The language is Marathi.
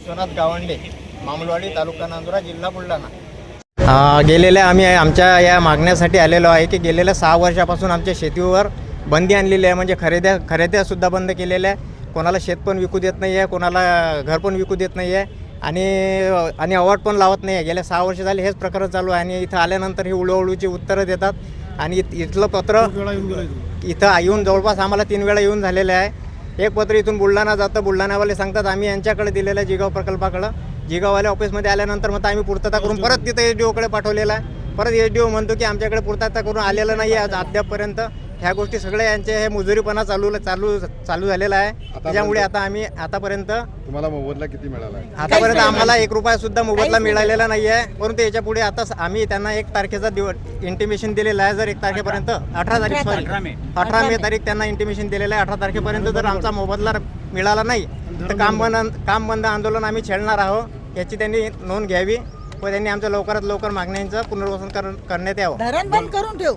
विश्वनाथ गावंडे, मामलवाडी, तालुका नांदुरा, जिल्हा बुलढाणा. गेलेल्या आम्ही आमच्या या मागण्यासाठी आलेलो आहे की गेलेल्या 6 वर्षापासून आमच्या शेतीवर बंदी आणलेली आहे. म्हणजे खरेद्यासुद्धा बंद केलेल्या आहे. कोणाला शेत पण विकू देत नाही आहे, कोणाला घर पण विकू देत नाही आहे आणि अवॉर्ड पण लावत नाही आहे. गेल्या 6 वर्ष झाले हेच प्रकार चालू आहे. आणि इथं आल्यानंतर ही उळवळूची उत्तरं देतात. आणि इथलं पत्र इथं येऊन जवळपास आम्हाला 3 वेळा येऊन झालेलं आहे. एक पत्र इथून बुलढाणा जातं, बुलढाणावाले सांगतात आम्ही यांच्याकडे दिलेलं आहे जिगाव प्रकल्पाकडं. जिगाववाल्या ऑफिसमध्ये आल्यानंतर मग आम्ही पूर्तता करून परत तिथं SDOकडे पाठवलेला आहे. परत SDO म्हणतो की आमच्याकडे पूर्तता करून आलेलं नाही आहे अद्यापपर्यंत. ह्या गोष्टी सगळ्या यांचे हे मुजुरीपणा चालू झालेला आहे. त्याच्यामुळे आता आम्ही आतापर्यंत तुम्हाला मोबदला किती मिळाला आहे? आतापर्यंत आम्हाला 1 रुपया सुद्धा मोबदला मिळालेला नाही आहे. परंतु याच्या पुढे आता आम्ही त्यांना 1 तारखेचा इंटिमेशन दिलेला आहे. जर 1 तारखेपर्यंत 18 मे तारीख त्यांना इंटिमेशन दिलेलं आहे. 18 तारखेपर्यंत जर आमचा मोबदला मिळाला नाही तर काम बंद आंदोलन आम्ही छेडणार आहोत. याची त्यांनी नोंद घ्यावी व त्यांनी आमच्या लवकरात लवकर मागण्यांचं पुनर्वसन करण्यात यावं. धरण बंद करून ठेव.